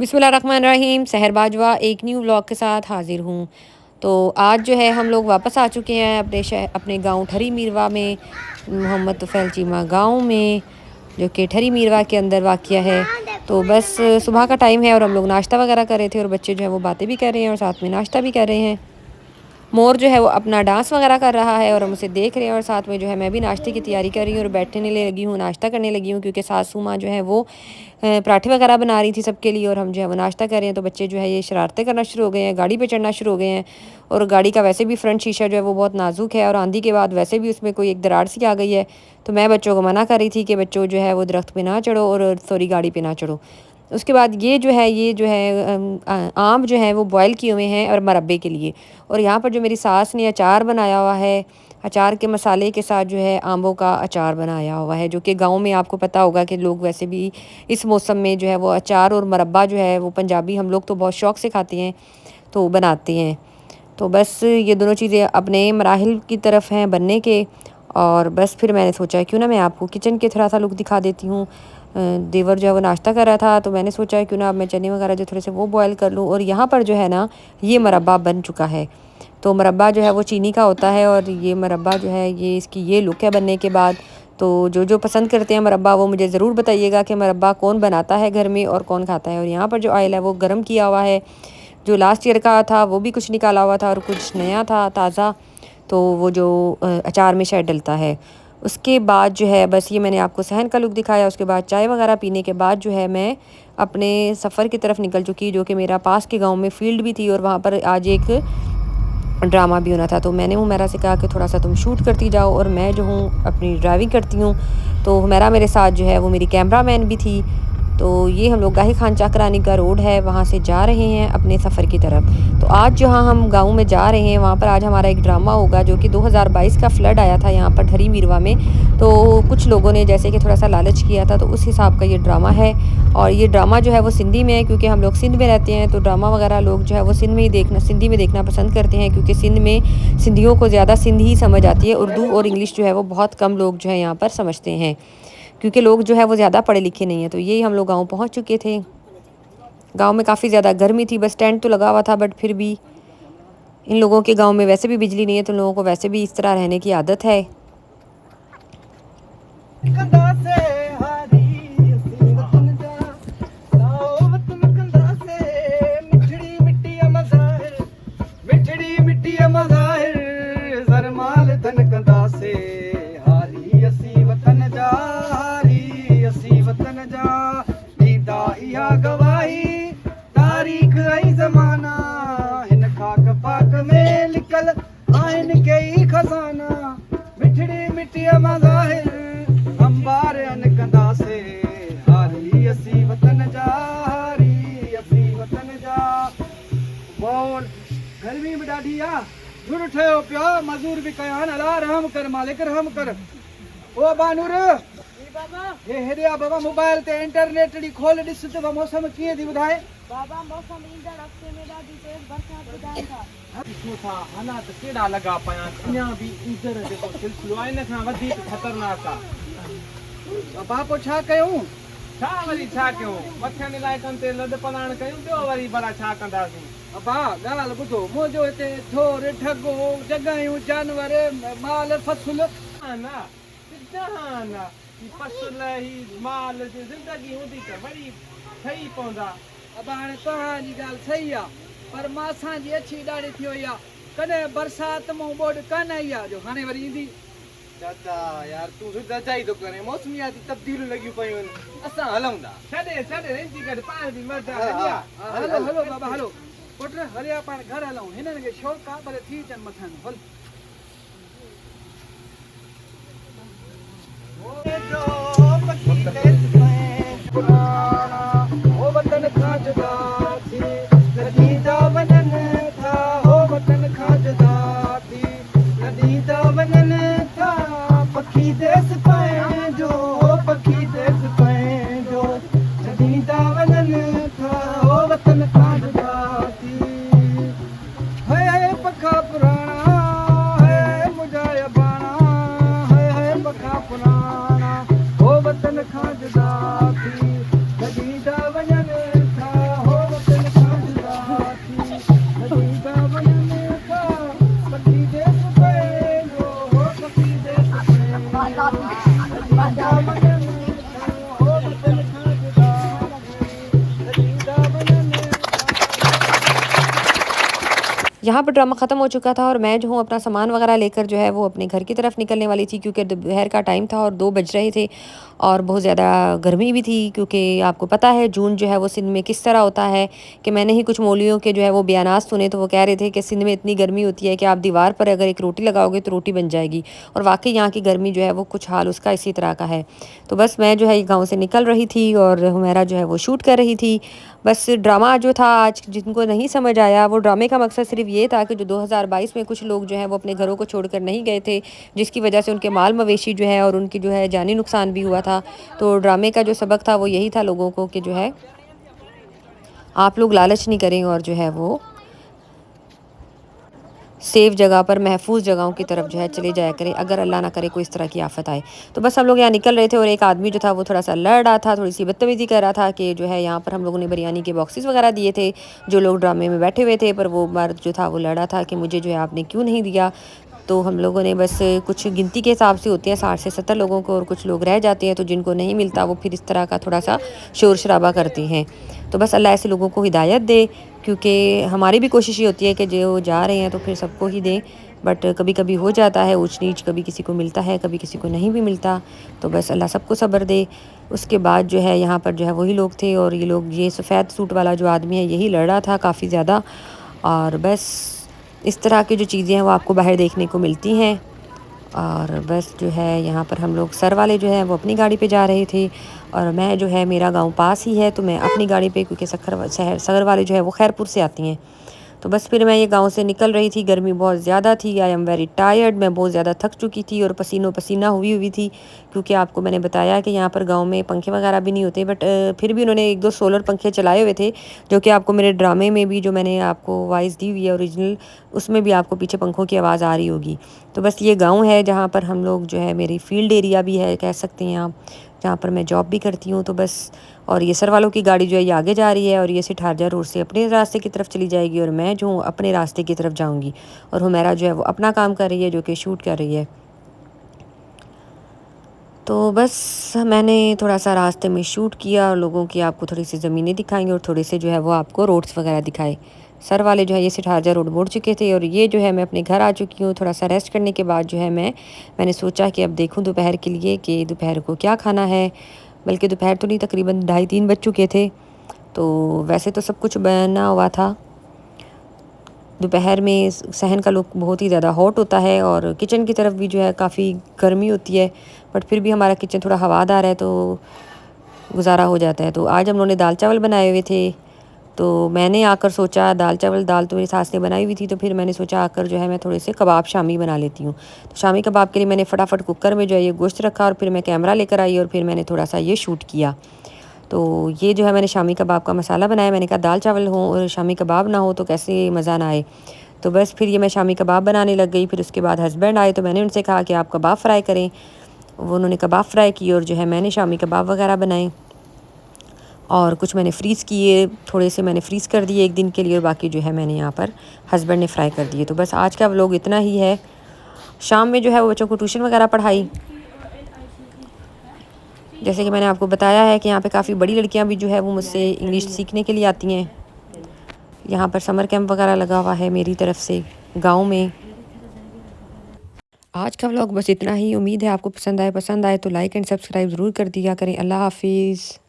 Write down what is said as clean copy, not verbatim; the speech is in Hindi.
बिस्मिल्लाहिर्रहमानिर्रहीम। सहर बाजवा एक न्यू व्लॉग के साथ हाज़िर हूँ। तो आज जो है हम लोग वापस आ चुके हैं अपने गाँव ठरी मीरवा में, मोहम्मद तुफ़ैल चीमा गाँव में, जो कि ठरी मीरवा के अंदर वाक़या है। तो बस सुबह का टाइम है और हम लोग नाश्ता वगैरह कर रहे थे और बच्चे जो है वो बातें भी कर रहे हैं और साथ में नाश्ता भी कर रहे हैं। मोर जो है वो अपना डांस वगैरह कर रहा है और हम उसे देख रहे हैं और साथ में जो है मैं भी नाश्ते की तैयारी कर रही हूँ और बैठने लगी हूँ, नाश्ता करने लगी हूँ, क्योंकि सासू माँ जो है वो पराठे वगैरह बना रही थी सबके लिए और हम जो है वो नाश्ता कर रहे हैं। तो बच्चे जो है ये शरारतें करना शुरू हो गए हैं, गाड़ी पे चढ़ना शुरू हो गए हैं। और गाड़ी का वैसे भी फ्रंट शीशा जो है वो बहुत नाजुक है और आंधी के बाद वैसे भी उसमें कोई एक दरार सी आ गई है। तो मैं बच्चों को मना कर रही थी कि बच्चों जो है वो दरख्त पे ना चढ़ो और सॉरी गाड़ी पे ना चढ़ो। उसके बाद ये जो है आम जो है वो बॉयल किए हुए हैं और मरब्बे के लिए। और यहाँ पर जो मेरी सास ने अचार बनाया हुआ है, अचार के मसाले के साथ जो है आमों का अचार बनाया हुआ है, जो कि गाँव में आपको पता होगा कि लोग वैसे भी इस मौसम में जो है वो अचार और मरब्बा जो है वो पंजाबी हम लोग तो बहुत शौक़ से खाते हैं, तो बनाते हैं। तो बस ये दोनों चीज़ें अपने मराहिल की तरफ हैं बनने के। और बस फिर मैंने सोचा क्यों ना मैं आपको किचन के थोड़ा सा लुक दिखा देती हूँ। देवर जो है वो नाश्ता कर रहा था, तो मैंने सोचा क्यों ना अब मैं चने वगैरह जो थोड़े से वो बॉयल कर लूँ। और यहाँ पर जो है ना ये मरब्बा बन चुका है। तो मरब्बा जो है वो चीनी का होता है और ये मरब्बा जो है ये इसकी ये लुक है बनने के बाद। तो जो जो पसंद करते हैं मरब्बा वो मुझे ज़रूर बताइएगा कि मरब्बा कौन बनाता है घर में और कौन खाता है। और यहाँ पर जो ऑयल है वो गर्म किया हुआ है, जो लास्ट ईयर का था वो भी कुछ निकाला हुआ था और कुछ नया था ताज़ा, तो वो जो अचार में शायद डलता है। उसके बाद जो है बस ये मैंने आपको सहन का लुक दिखाया। उसके बाद चाय वगैरह पीने के बाद जो है मैं अपने सफ़र की तरफ निकल चुकी, जो कि मेरा पास के गांव में फील्ड भी थी और वहाँ पर आज एक ड्रामा भी होना था। तो मैंने हुमैरा से कहा कि थोड़ा सा तुम शूट करती जाओ और मैं जो हूँ अपनी ड्राइविंग करती हूँ। तो हुमैरा मेरे साथ जो है वो मेरी कैमरा मैन भी थी। तो ये हम लोग गाही खान चाकरानी का रोड है, वहाँ से जा रहे हैं अपने सफ़र की तरफ। तो आज जहाँ हम गाँव में जा रहे हैं वहाँ पर आज हमारा एक ड्रामा होगा, जो कि 2022 का फ्लड आया था यहाँ पर ठरी मीरवा में। तो कुछ लोगों ने जैसे कि थोड़ा सा लालच किया था, तो उस हिसाब का ये ड्रामा है। और ये ड्रामा जो है वो सिंधी में है, क्योंकि हम लोग सिंध में रहते हैं, तो ड्रामा वगैरह लोग जो है वो सिंधी में देखना पसंद करते हैं, क्योंकि सिंध में सिंधियों को ज़्यादा सिंधी ही समझ आती है। उर्दू और इंग्लिश जो है वो बहुत कम लोग जो है यहाँ पर समझते हैं, क्योंकि लोग जो है वो ज़्यादा पढ़े लिखे नहीं हैं। तो यही हम लोग गाँव पहुँच चुके थे। गाँव में काफ़ी ज़्यादा गर्मी थी, बस टेंट तो लगा हुआ था, बट फिर भी इन लोगों के गाँव में वैसे भी बिजली नहीं है, तो लोगों को वैसे भी इस तरह रहने की आदत है। गवाही तारीख आई जमाना हिन खाक पाक में लिकल आइन कई खजाना मिठड़ी मिट्टी मज़ाहिर अंबार अनकंदा से हारी असी वतन जा हारी असी वतन जा। बोल गर्मी में ॾाढी आ, झुर ठहियो पियो मज़दूर बि कया आहिनि, अला रहम कर मालिक रहम कर। ओ बानूर हे हेॾे आ बाबा, मोबाइल ते इंटरनेट ॾी खोल ॾिस त मौसम कीअं थी ॿुधाए। बाबा मौसम ईंदड़ हफ़्ते में ॾाढी तेज़ बरसात ॿुधाइनि था। ॾिसो था हालात कहिड़ा लॻा पिया, अञा बि ईंदड़ जेको सिलसिलो आहे इन खां वधीक ख़तरनाक आहे। बाबा पोइ छा कयूं? छा वरी छा कयूं, मथियनि इलाइक़नि ते लॾ पलाण कयूं, ॿियो वरी भला छा कंदासीं। अबा ॻाल्हि ॿुधो, मुंहिंजो हिते थोर ठगो जॻहियूं जानवर माल फसल न जहान ही फसल ही माल जी ज़िंदगी हूंदी त वरी ठही पवंदा। अबा हाणे तव्हांजी ॻाल्हि सही आहे, पर मां असांजी अछी ॾाढी थी वई आहे, कॾहिं बरसाति मां ॿोॾ कान आई आहे जो हाणे वरी ईंदी। दादा यार तूं सचाई थो करे, मौसमियाती तब्दीलियूं लॻियूं पियूं आहिनि, असां हलूं था। छॾे छॾे इंची गॾु पाण बि मर्द हलो हलो बाबा हलो पुट हलिया पाण घर हलूं, हिननि खे शौक़ु आहे भले थी अचनि मथां हल। पुराना हो वतन खां जुदा थी, नदी दा वञनि था हो यहाँ पर ड्रामा ख़त्म हो चुका था और मैं जो हूँ अपना सामान वगैरह लेकर जो है वो अपने घर की तरफ निकलने वाली थी, क्योंकि दोपहर का टाइम था और 2 बज रहे थे और बहुत ज़्यादा गर्मी भी थी, क्योंकि आपको पता है जून जो है वो सिंध में किस तरह होता है। कि मैंने ही कुछ मौलवियों के जो है वो बयानात सुने, तो वो कह रहे थे कि सिंध में इतनी गर्मी होती है कि आप दीवार पर अगर एक रोटी लगाओगे तो रोटी बन जाएगी। और वाकई यहाँ की गर्मी जो है वो कुछ हाल उसका इसी तरह का है। तो बस मैं जो है गाँव से निकल रही थी और हुमैरा जो है वो शूट कर रही थी। बस ड्रामा जो था आज जिनको नहीं समझ आया, वो ड्रामे का मकसद सिर्फ ये था कि जो 2022 में कुछ लोग जो हैं वो अपने घरों को छोड़कर नहीं गए थे, जिसकी वजह से उनके माल मवेशी जो है और उनकी जो है जानी नुकसान भी हुआ था। तो ड्रामे का जो सबक था वो यही था लोगों को कि जो है आप लोग लालच नहीं करें और जो है वो सेफ जगह पर, महफूज जगहों की तरफ जो है चले जाया करें, अगर अल्लाह ना करे कोई इस तरह की आफत आए। तो बस हम लोग यहाँ निकल रहे थे और एक आदमी जो था वो थोड़ा सा लड़ रहा था, थोड़ी सी बदतमीज़ी कर रहा था कि जो है यहाँ पर हम लोगों ने बिरयानी के बॉक्सेस वगैरह दिए थे जो लोग ड्रामे में बैठे हुए थे, पर वो मर्द जो था वो लड़ रहा था कि मुझे जो है आपने क्यों नहीं दिया। तो हम लोगों ने बस कुछ गिनती के हिसाब से होते हैं 60 से 70 लोगों को, और कुछ लोग रह जाते हैं, तो जिनको नहीं मिलता वो फिर इस तरह का थोड़ा सा शोर शराबा करते हैं। तो बस अल्लाह ऐसे लोगों को हिदायत दे, क्योंकि हमारी भी कोशिश ये होती है कि जो जा रहे हैं तो फिर सबको ही दें, बट कभी कभी हो जाता है ऊंच नीच, कभी किसी को मिलता है कभी किसी को नहीं भी मिलता। तो बस अल्लाह सबको सब्र दे। उसके बाद जो है यहाँ पर जो है वही लोग थे, और ये सफ़ेद सूट वाला जो आदमी है यही लड़ रहा था काफ़ी ज़्यादा। और बस इस तरह की जो चीज़ें हैं वो आपको बाहर देखने को मिलती हैं। और बस जो है यहाँ पर हम लोग सर वाले जो है वो अपनी गाड़ी पे जा रहे थे, और मैं जो है मेरा गांव पास ही है तो मैं अपनी गाड़ी पे, क्योंकि सर वाले जो है वो खैरपुर से आती हैं। तो बस फिर मैं ये गांव से निकल रही थी। गर्मी बहुत ज़्यादा थी, आई एम वेरी टायर्ड, मैं बहुत ज़्यादा थक चुकी थी और पसीनो पसीना हुई थी, क्योंकि आपको मैंने बताया कि यहाँ पर गांव में पंखे वगैरह भी नहीं होते, बट फिर भी उन्होंने 1-2 सोलर पंखे चलाए हुए थे, जो कि आपको मेरे ड्रामे में भी जो मैंने आपको वॉइस दी हुई है ओरिजिनल, उसमें भी आपको पीछे पंखों की आवाज़ आ रही होगी। तो बस ये गाँव है जहाँ पर हम लोग जो है, मेरी फील्ड एरिया भी है कह सकते हैं आप, जहाँ पर मैं जॉब भी करती हूँ। तो बस, और ये सर वालों की गाड़ी जो है ये आगे जा रही है और ये सिठारजा रोड से अपने रास्ते की तरफ चली जाएगी, और मैं जो हूँ अपने रास्ते की तरफ जाऊँगी, और हुमैरा जो है वो अपना काम कर रही है जो कि शूट कर रही है। तो बस मैंने थोड़ा सा रास्ते में शूट किया और लोगों की आपको थोड़ी सी ज़मीनें दिखाएंगे और थोड़े से जो है वो आपको रोड्स वगैरह दिखाए। सर वाले जो है ये सिठारजा रोड मोड़ चुके थे, और ये जो है मैं अपने घर आ चुकी हूँ। थोड़ा सा रेस्ट करने के बाद जो है मैंने सोचा कि अब देखूँ दोपहर के लिए कि दोपहर को क्या खाना है। बल्कि दोपहर तो नहीं, तकरीबन 2:30-3 बज चुके थे। तो वैसे तो सब कुछ बना हुआ था। दोपहर में सहन का लुक बहुत ही ज़्यादा हॉट होता है, और किचन की तरफ भी जो है काफ़ी गर्मी होती है, बट फिर भी हमारा किचन थोड़ा हवादार है तो गुजारा हो जाता है। तो आज हम लोगों ने दाल चावल बनाए हुए थे। तो मैंने आकर सोचा दाल तो मेरी सास ने बनाई हुई थी, तो फिर मैंने सोचा आकर जो है मैं थोड़े से कबाब शामी बना लेती हूँ। तो शामी कबाब के लिए मैंने फटाफट कुकर में जो है ये गोश्त रखा, और फिर मैं कैमरा लेकर आई और फिर मैंने थोड़ा सा ये शूट किया। तो ये जो है मैंने शामी कबाब का मसाला बनाया। मैंने कहा दाल चावल हो और शामी कबाब ना हो तो कैसे मज़ा ना आए। तो बस फिर ये मैं शामी कबाब बनाने लग गई। फिर उसके बाद हस्बैंड आए तो मैंने उनसे कहा कि आप कबाब फ्राई करें। वो उन्होंने कबाब फ्राई किए, और जो है मैंने शामी कबाब वगैरह बनाए, और कुछ मैंने फ्रीज़ किए, थोड़े से मैंने फ्रीज़ कर दिए एक दिन के लिए, और बाकी जो है मैंने यहाँ पर हस्बैंड ने फ्राई कर दिए। तो बस आज का व्लॉग इतना ही है। शाम में जो है वो बच्चों को ट्यूशन वगैरह पढ़ाई। जैसे कि मैंने आपको बताया है कि यहाँ पे काफ़ी बड़ी लड़कियाँ भी जो है वो मुझसे इंग्लिश सीखने के लिए आती हैं। यहाँ पर समर कैंप वगैरह लगा हुआ है मेरी तरफ से गाँव में। आज का व्लॉग बस इतना ही। उम्मीद है आपको पसंद आए तो लाइक एंड सब्सक्राइब ज़रूर कर दिया करें। अल्लाह हाफिज़।